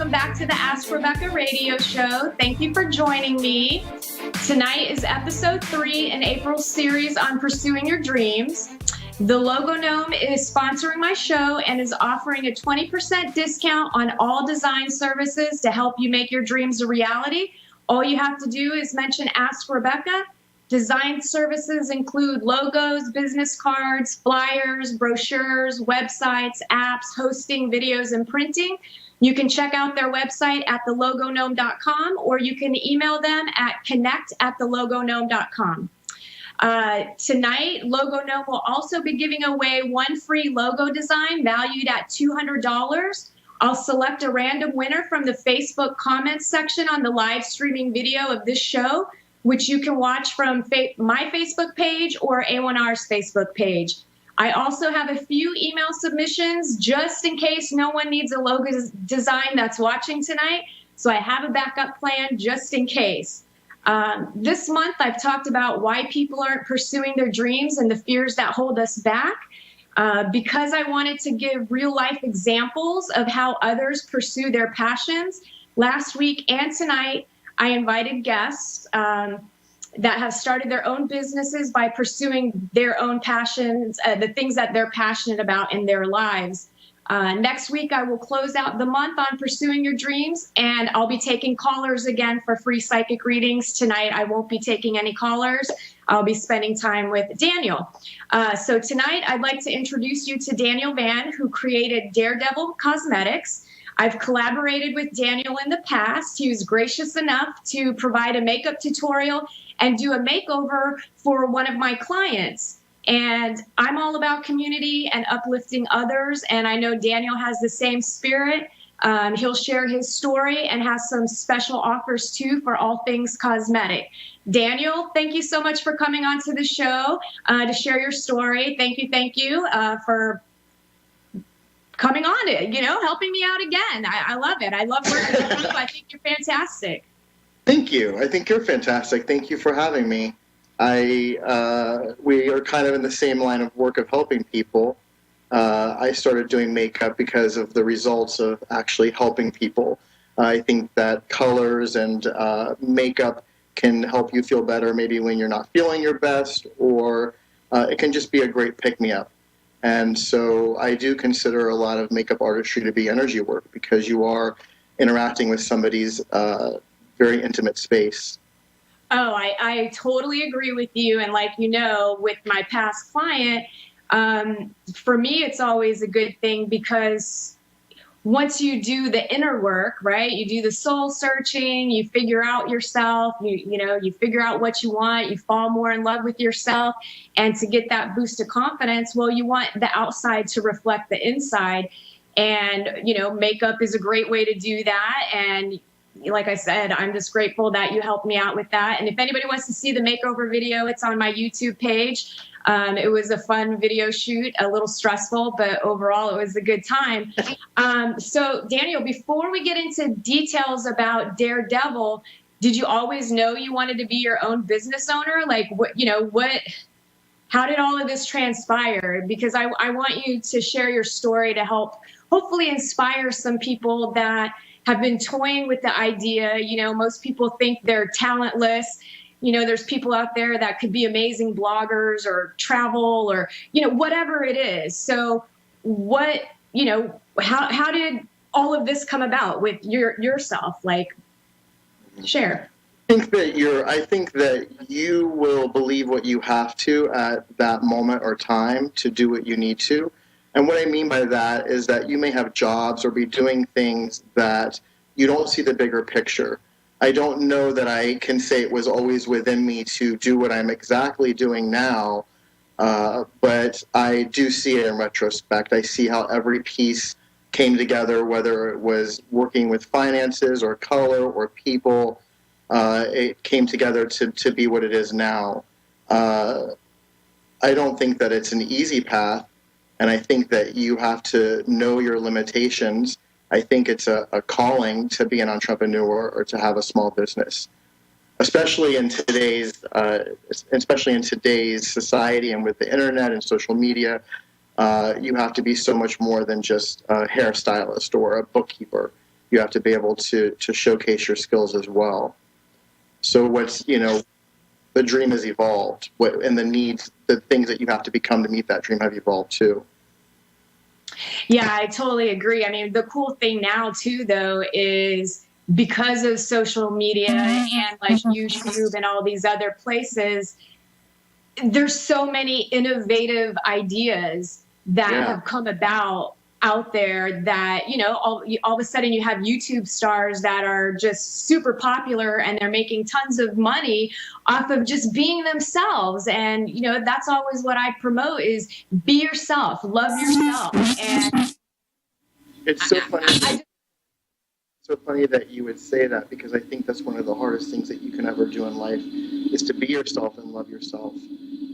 welcome back to the Ask Rebecca radio show. Thank you for joining me. Tonight is episode 3 in April's series on pursuing your dreams. The Logo Gnome is sponsoring my show and is offering a 20% discount on all design services to help you make your dreams a reality. All you have to do is mention Ask Rebecca. Design services include logos, business cards, flyers, brochures, websites, apps, hosting, videos, and printing. You can check out their website at thelogonome.com, or you can email them at connect@thelogonome.com. Tonight, Logo Gnome will also be giving away one free logo design valued at $200. I'll select a random winner from the Facebook comments section on the live streaming video of this show, which you can watch from my Facebook page or A1R's Facebook page. I also have a few email submissions just in case no one needs a logo design that's watching tonight. So I have a backup plan just in case. This month, I've talked about why people aren't pursuing their dreams and the fears that hold us back. Because I wanted to give real-life examples of how others pursue their passions, last week and tonight, I invited guests that have started their own businesses by pursuing their own passions, the things that they're passionate about in their lives. Next week, I will close out the month on pursuing your dreams, and I'll be taking callers again for free psychic readings. Tonight, I won't be taking any callers. I'll be spending time with Daniel. So tonight, I'd like to introduce you to Daniel Van, who created Daredevil Cosmetics. I've collaborated with Daniel in the past. He was gracious enough to provide a makeup tutorial and do a makeover for one of my clients. And I'm all about community and uplifting others, and I know Daniel has the same spirit. He'll share his story and has some special offers too for all things cosmetic. Daniel, thank you so much for coming onto the show to share your story. Thank you for coming on it, helping me out again. I love it. I love working with you. I think you're fantastic. Thank you. I think you're fantastic. Thank you for having me. We are kind of in the same line of work of helping people. I started doing makeup because of the results of actually helping people. I think that colors and makeup can help you feel better maybe when you're not feeling your best, or it can just be a great pick-me-up. And so I do consider a lot of makeup artistry to be energy work because you are interacting with somebody's very intimate space. Oh, I totally agree with you. And with my past client, for me, it's always a good thing because once you do the inner work, right, you do the soul searching, you figure out yourself, you figure out what you want, you fall more in love with yourself. And to get that boost of confidence, well, you want the outside to reflect the inside. And, makeup is a great way to do that. And like I said, I'm just grateful that you helped me out with that. And if anybody wants to see the makeover video, it's on my YouTube page. It was a fun video shoot, a little stressful, but overall it was a good time. So Daniel, before we get into details about Daredevil, did you always know you wanted to be your own business owner? How did all of this transpire? Because I want you to share your story to help hopefully inspire some people that have been toying with the idea. Most people think they're talentless. There's people out there that could be amazing bloggers or travel or, whatever it is. So how did all of this come about with yourself? Share. I think that you will believe what you have to at that moment or time to do what you need to. And what I mean by that is that you may have jobs or be doing things that you don't see the bigger picture. I don't know that I can say it was always within me to do what I'm exactly doing now, but I do see it in retrospect. I see how every piece came together, whether it was working with finances or color or people. It came together to be what it is now. I don't think that it's an easy path. And I think that you have to know your limitations. I think it's a calling to be an entrepreneur or to have a small business, especially in today's society and with the internet and social media. You have to be so much more than just a hairstylist or a bookkeeper. You have to be able to showcase your skills as well. So what's, the dream has evolved, and the needs, the things that you have to become to meet that dream have evolved too. Yeah, I totally agree. I mean, the cool thing now too, though, is because of social media and like YouTube and all these other places, there's so many innovative ideas that Yeah. have come about out there that, all of a sudden you have YouTube stars that are just super popular and they're making tons of money off of just being themselves. And, that's always what I promote is be yourself, love yourself. And It's so funny. So funny that you would say that, because I think that's one of the hardest things that you can ever do in life is to be yourself and love yourself.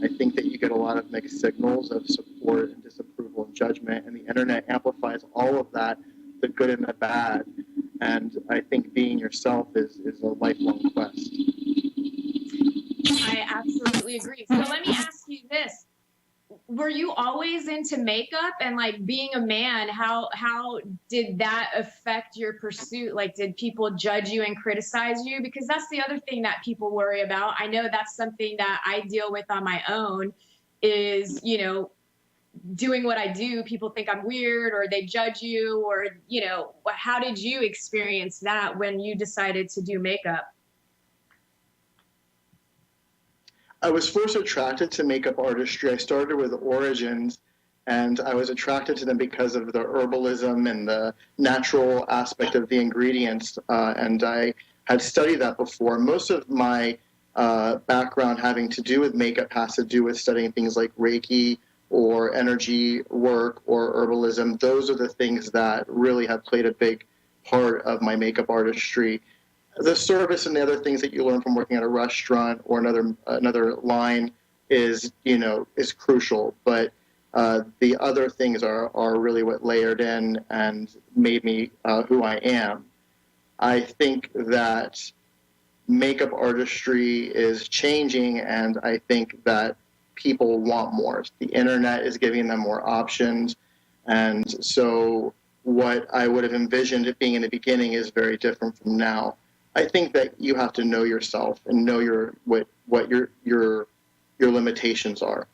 I think that you get a lot of mixed signals of support and disapproval and judgment, and the internet amplifies all of that, the good and the bad. And I think being yourself is a lifelong quest. I absolutely agree. So let me ask you this. Were you always into makeup, and like being a man, how did that affect your pursuit? Like, did people judge you and criticize you? Because that's the other thing that people worry about. I know that's something that I deal with on my own is, doing what I do. People think I'm weird or they judge you, or, how did you experience that when you decided to do makeup? I was first attracted to makeup artistry. I started with Origins, and I was attracted to them because of the herbalism and the natural aspect of the ingredients. And I had studied that before. Most of my background having to do with makeup has to do with studying things like Reiki or energy work or herbalism. Those are the things that really have played a big part of my makeup artistry. The service and the other things that you learn from working at a restaurant or another line is crucial, but the other things are really what layered in and made me who I am. I think that makeup artistry is changing, and I think that people want more. The internet is giving them more options, and so what I would have envisioned it being in the beginning is very different from now. I think that you have to know yourself and know what your limitations are,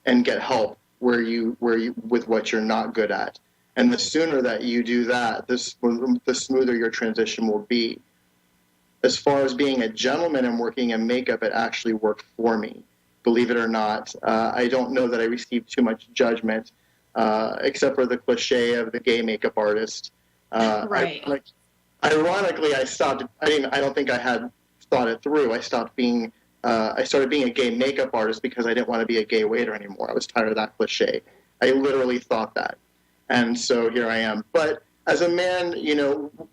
and get help where you with what you're not good at. And the sooner that you do that, the smoother your transition will be. As far as being a gentleman and working in makeup, it actually worked for me, believe it or not. I don't know that I received too much judgment, except for the cliche of the gay makeup artist. Right. Ironically, I stopped. I don't think I had thought it through. I stopped being. I started being a gay makeup artist because I didn't want to be a gay waiter anymore. I was tired of that cliche. I literally thought that, and so here I am. But as a man,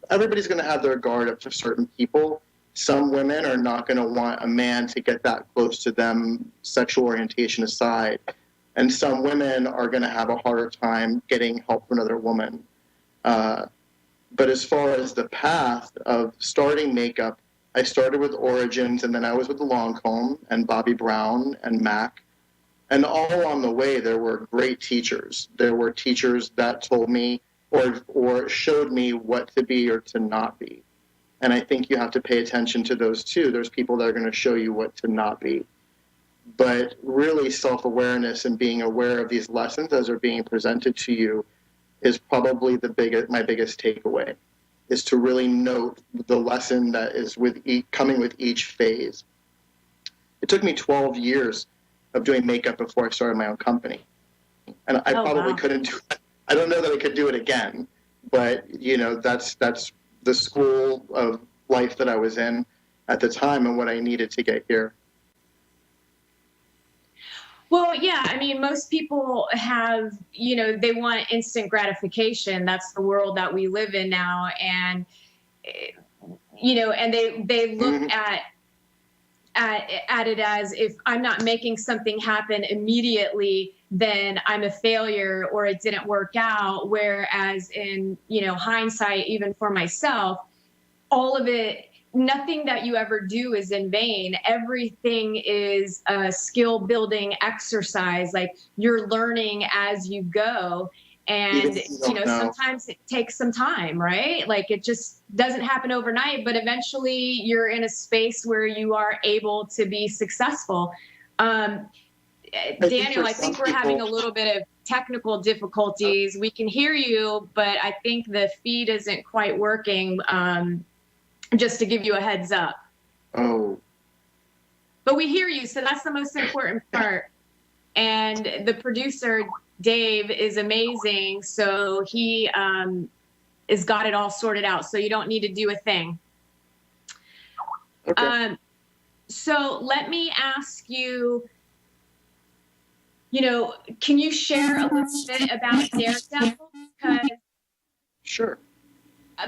everybody's going to have their guard up to certain people. Some women are not going to want a man to get that close to them, sexual orientation aside, and some women are going to have a harder time getting help from another woman. But as far as the path of starting makeup, I started with Origins, and then I was with the Lancome and Bobby Brown and Mac. And all along the way, there were great teachers. There were teachers that told me or showed me what to be or to not be. And I think you have to pay attention to those too. There's people that are going to show you what to not be. But really, self-awareness and being aware of these lessons as they're being presented to you is probably my biggest takeaway, is to really note the lesson that is coming with each phase. It took me 12 years of doing makeup before I started my own company. And I probably couldn't do it. I don't know that I could do it again, but that's the school of life that I was in at the time and what I needed to get here. Well, yeah, I mean, most people have, they want instant gratification. That's the world that we live in now. And, and they look at it as, if I'm not making something happen immediately, then I'm a failure or it didn't work out. Whereas in, hindsight, even for myself, all of it, nothing that you ever do is in vain. Everything is a skill building exercise. Like, you're learning as you go. Even And, if you don't know. sometimes it takes some time, right? Like it just doesn't happen overnight, but eventually you're in a space where you are able to be successful. Um, I think Daniel, for I some think we're having a people, little bit of technical difficulties. We can hear you, but I think the feed isn't quite working. Just to give you a heads up. oh, But we hear you, so that's the most important part. And the producer, Dave, is amazing. So he has got it all sorted out. So you don't need to do a thing. okay. So let me ask you, can you share a little bit about Daredevil? Sure.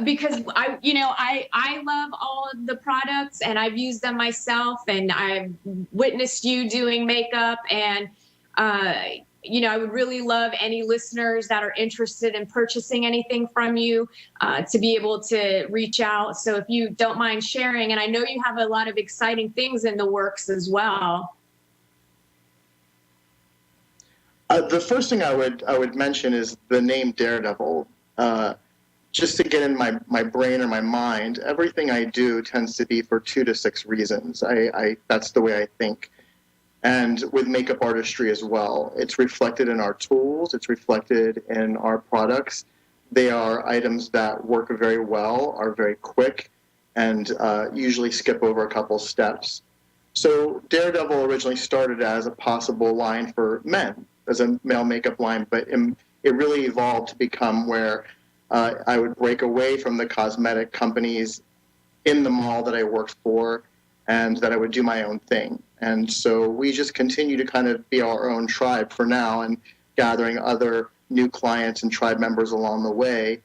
Because I love all of the products and I've used them myself and I've witnessed you doing makeup and I would really love any listeners that are interested in purchasing anything from you to be able to reach out. So if you don't mind sharing, and I know you have a lot of exciting things in the works as well. The first thing I would mention is the name Daredevil. Just to get in my brain or my mind, everything I do tends to be for 2 to 6 reasons. That's the way I think. And with makeup artistry as well, it's reflected in our tools, it's reflected in our products. They are items that work very well, are very quick, and usually skip over a couple steps. So Daredevil originally started as a possible line for men, as a male makeup line, but it really evolved to become where I would break away from the cosmetic companies in the mall that I worked for and that I would do my own thing. And so we just continue to kind of be our own tribe for now and gathering other new clients and tribe members along the way.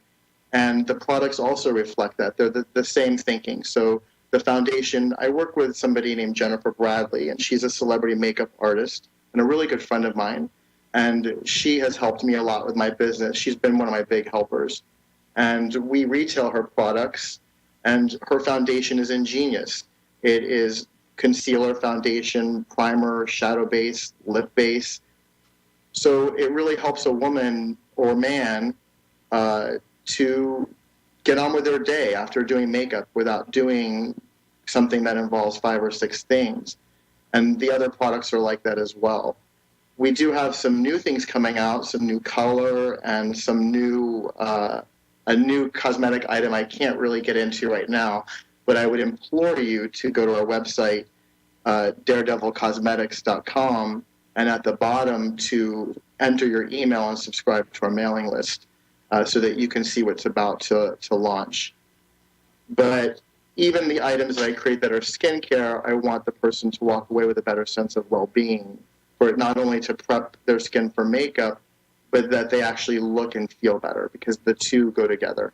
And the products also reflect that. They're the same thinking. So the foundation, I work with somebody named Jennifer Bradley, and she's a celebrity makeup artist and a really good friend of mine. And she has helped me a lot with my business. She's been one of my big helpers. And we retail her products, and her foundation is ingenious. It is concealer, foundation, primer, shadow base, lip base. So it really helps a woman or man to get on with their day after doing makeup without doing something that involves 5 or 6 things. And the other products are like that as well. We do have some new things coming out, some new color and some new a new cosmetic item I can't really get into right now, but I would implore you to go to our website, daredevilcosmetics.com, and at the bottom to enter your email and subscribe to our mailing list so that you can see what's about to launch. But even the items that I create that are skincare, I want the person to walk away with a better sense of well-being, for it not only to prep their skin for makeup, but that they actually look and feel better, because the two go together.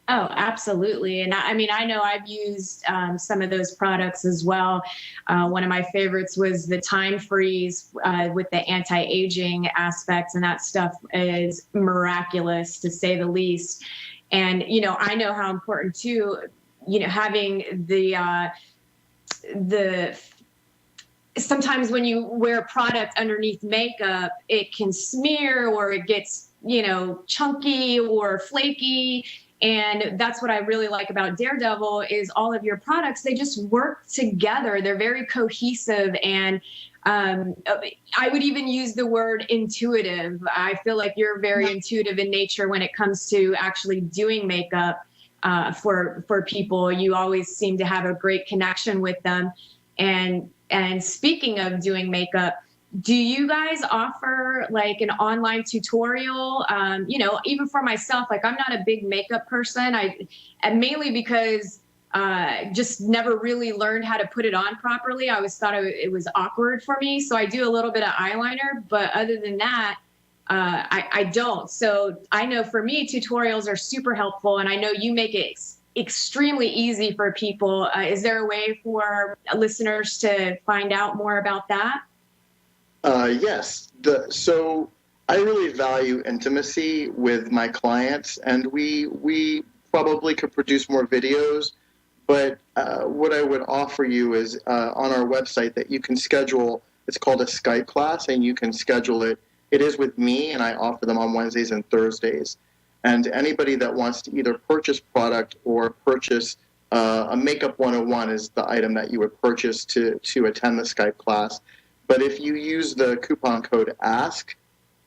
Oh, absolutely. And I know I've used some of those products as well. One of my favorites was the Time Freeze with the anti-aging aspects, and that stuff is miraculous to say the least. And, I know how important too, having the sometimes when you wear a product underneath makeup, it can smear or it gets, chunky or flaky. And that's what I really like about Daredevil is all of your products, they just work together. They're very cohesive. And I would even use the word intuitive. I feel like you're very intuitive in nature when it comes to actually doing makeup for people. You always seem to have a great connection with them. And speaking of doing makeup, do you guys offer like an online tutorial? Even for myself, like I'm not a big makeup person. And mainly because just never really learned how to put it on properly. I always thought it was awkward for me. So I do a little bit of eyeliner, but other than that, I don't. So I know for me, tutorials are super helpful, and I know you make it extremely easy for people. Is there a way for listeners to find out more about that? Yes. So I really value intimacy with my clients, and we probably could produce more videos. But what I would offer you is on our website that you can schedule. It's called a Skype class, and you can schedule it It is with me, and I offer them on Wednesdays and Thursdays. And anybody that wants to either purchase product or purchase a Makeup 101 is the item that you would purchase to attend the Skype class. But if you use the coupon code ASK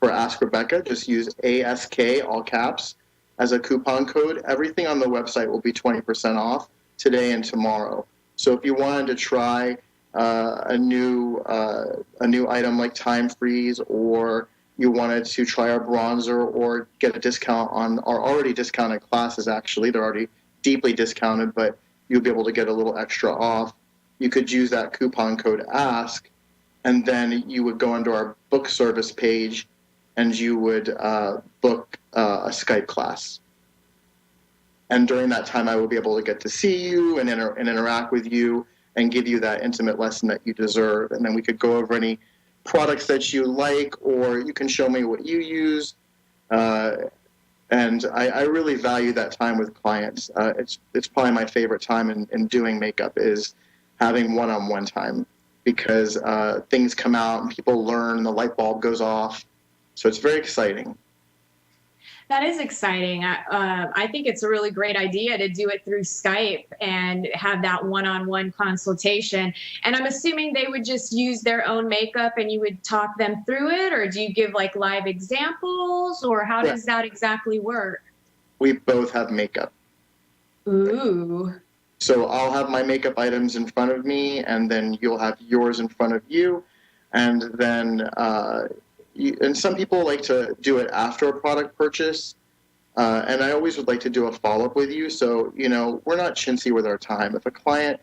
for AskRebecca, just use ASK, all caps, as a coupon code. Everything on the website will be 20% off today and tomorrow. So if you wanted to try a new item like Time Freeze, or you wanted to try our bronzer or get a discount on our already discounted classes, actually, they're already deeply discounted, but you'll be able to get a little extra off. You could use that coupon code ASK, and then you would go into our book service page and you would book a Skype class. And during that time, I will be able to get to see you and interact with you and give you that intimate lesson that you deserve. And then we could go over any products that you like, or you can show me what you use. And I really value that time with clients. It's probably my favorite time in doing makeup, is having one-on-one time, because things come out and people learn and the light bulb goes off. So it's very exciting. That is exciting. I think it's a really great idea to do it through Skype and have that one-on-one consultation. And I'm assuming they would just use their own makeup and you would talk them through it, or do you give like live examples, or how does that exactly work? We both have makeup. Ooh. So I'll have my makeup items in front of me, and then you'll have yours in front of you. And then and some people like to do it after a product purchase, and I always would like to do a follow-up with you. So, we're not chintzy with our time. If a client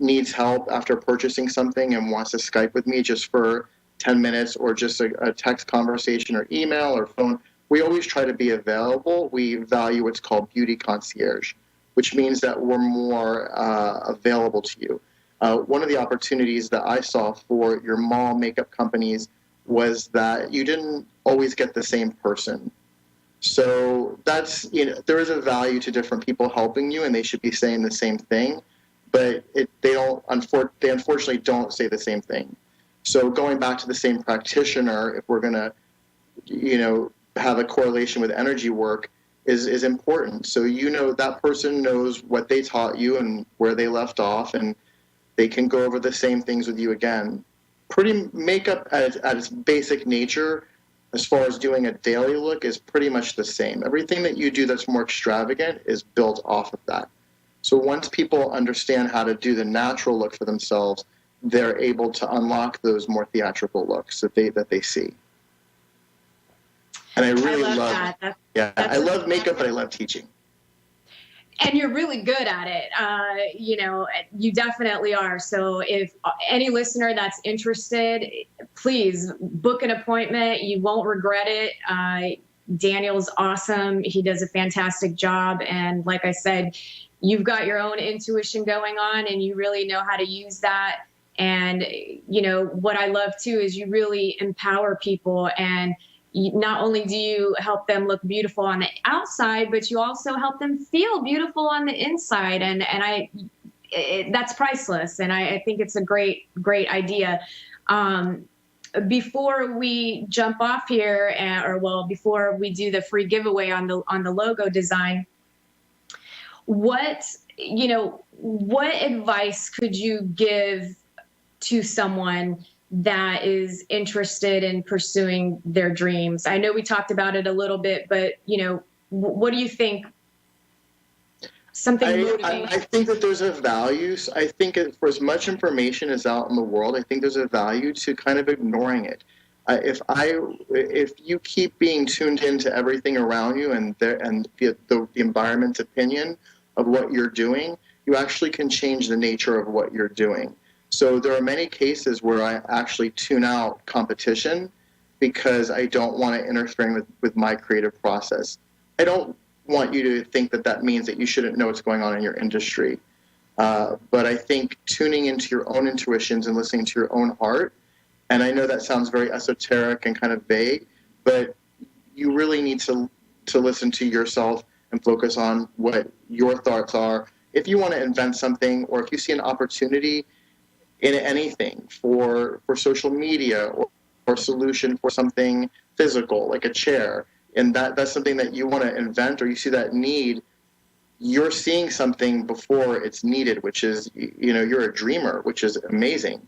needs help after purchasing something and wants to Skype with me just for 10 minutes, or just a text conversation or email or phone, we always try to be available. We value what's called beauty concierge, which means that we're more available to you. One of the opportunities that I saw for your mall makeup companies was that you didn't always get the same person. So that's, there is a value to different people helping you, and they should be saying the same thing, but they unfortunately don't say the same thing. So going back to the same practitioner, if we're going to, have a correlation with energy work, is important. So that person knows what they taught you and where they left off, and they can go over the same things with you again. Makeup at its basic nature, as far as doing a daily look, is pretty much the same. Everything that you do that's more extravagant is built off of that. So once people understand how to do the natural look for themselves, they're able to unlock those more theatrical looks that they see. And I really love that. I love makeup, but I love teaching. And you're really good at it. You definitely are. So if any listener that's interested, please book an appointment. You won't regret it. Daniel's awesome. He does a fantastic job. And like I said, you've got your own intuition going on, and you really know how to use that. And, what I love too is you really empower people, and not only do you help them look beautiful on the outside, but you also help them feel beautiful on the inside. And that's priceless. And I think it's a great idea. Before we jump off here, before we do the free giveaway on the logo design, what advice could you give to someone that is interested in pursuing their dreams? I know we talked about it a little bit, but what do you think? Something motivating. I think that there's a value. I think for as much information as out in the world, I think there's a value to kind of ignoring it. If you keep being tuned into everything around you and the environment's opinion of what you're doing, you actually can change the nature of what you're doing. So there are many cases where I actually tune out competition because I don't want to interfere with my creative process. I don't want you to think that means that you shouldn't know what's going on in your industry. But I think tuning into your own intuitions and listening to your own heart, and I know that sounds very esoteric and kind of vague, but you really need to listen to yourself and focus on what your thoughts are. If you want to invent something, or if you see an opportunity in anything for social media, or solution for something physical, like a chair, and that's something that you want to invent, or you see that need, you're seeing something before it's needed, which is, you're a dreamer, which is amazing.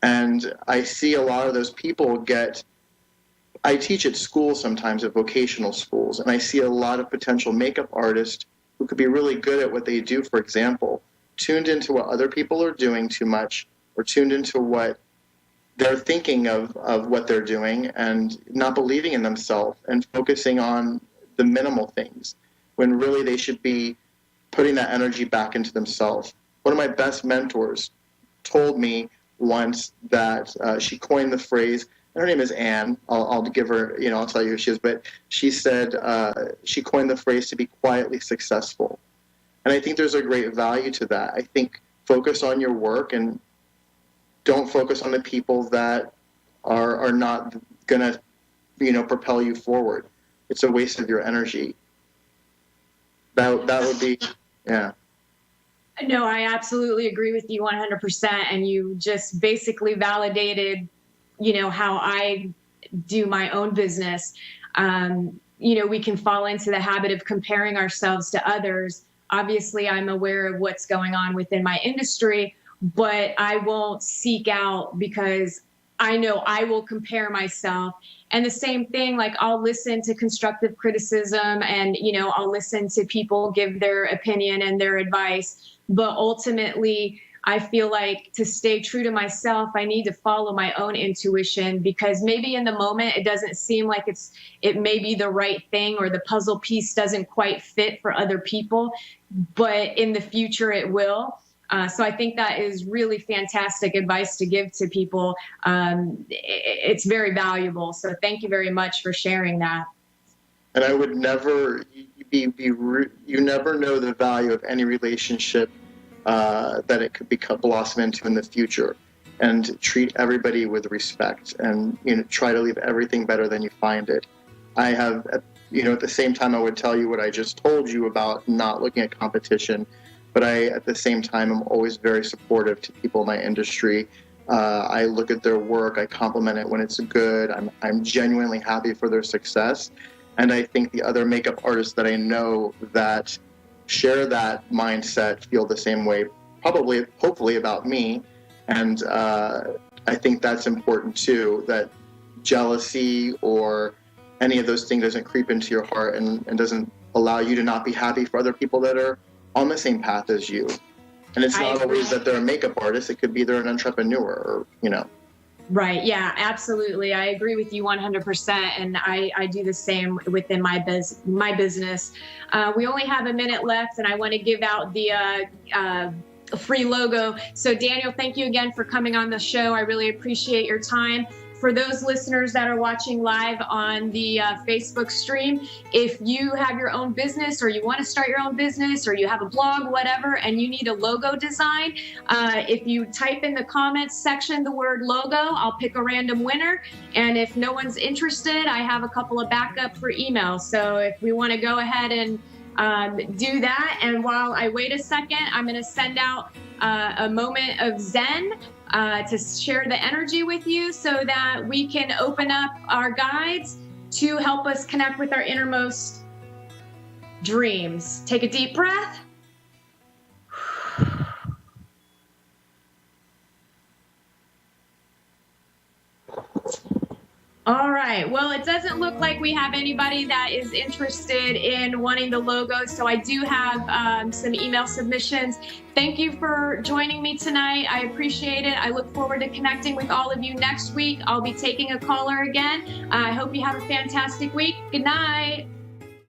And I see a lot of those people I teach at schools sometimes, at vocational schools, and I see a lot of potential makeup artists who could be really good at what they do, for example, tuned into what other people are doing too much, or tuned into what they're thinking of what they're doing, and not believing in themselves and focusing on the minimal things, when really they should be putting that energy back into themselves. One of my best mentors told me once that she coined the phrase, and her name is Anne. I'll give her, I'll tell you who she is, but she said she coined the phrase to be quietly successful. And I think there's a great value to that. I think focus on your work and don't focus on the people that are not going to, propel you forward. It's a waste of your energy. That would be, yeah. No, I absolutely agree with you 100%. And you just basically validated, how I do my own business. We can fall into the habit of comparing ourselves to others. Obviously, I'm aware of what's going on within my industry, but I won't seek out, because I know I will compare myself. And the same thing, like, I'll listen to constructive criticism, and, I'll listen to people give their opinion and their advice. But ultimately, I feel like to stay true to myself, I need to follow my own intuition, because maybe in the moment it doesn't seem like it may be the right thing, or the puzzle piece doesn't quite fit for other people, but in the future it will. So I think that is really fantastic advice to give to people. It's very valuable. So thank you very much for sharing that. And I would never you never know the value of any relationship that it could blossom into in the future. And treat everybody with respect, and try to leave everything better than you find it. I have, at the same time, I would tell you what I just told you about not looking at competition. But at the same time, I'm always very supportive to people in my industry. I look at their work, I compliment it when it's good. I'm genuinely happy for their success. And I think the other makeup artists that I know that share that mindset feel the same way, hopefully about me. And I think that's important too, that jealousy or any of those things doesn't creep into your heart and doesn't allow you to not be happy for other people that are on the same path as you. And it's not always that they're a makeup artist. It could be they're an entrepreneur, or, Right. Yeah, absolutely. I agree with you 100%. And I do the same within my business. We only have a minute left, and I want to give out the free logo. So Daniel, thank you again for coming on the show. I really appreciate your time. For those listeners that are watching live on the Facebook stream, if you have your own business, or you want to start your own business, or you have a blog, whatever, and you need a logo design, if you type in the comments section the word logo, I'll pick a random winner. And if no one's interested, I have a couple of backup for email. So if we want to go ahead and do that. And while I wait a second, I'm going to send out a moment of Zen to share the energy with you, so that we can open up our guides to help us connect with our innermost dreams. Take a deep breath. All right. Well, it doesn't look like we have anybody that is interested in wanting the logo. So I do have some email submissions. Thank you for joining me tonight. I appreciate it. I look forward to connecting with all of you next week. I'll be taking a caller again. I hope you have a fantastic week. Good night.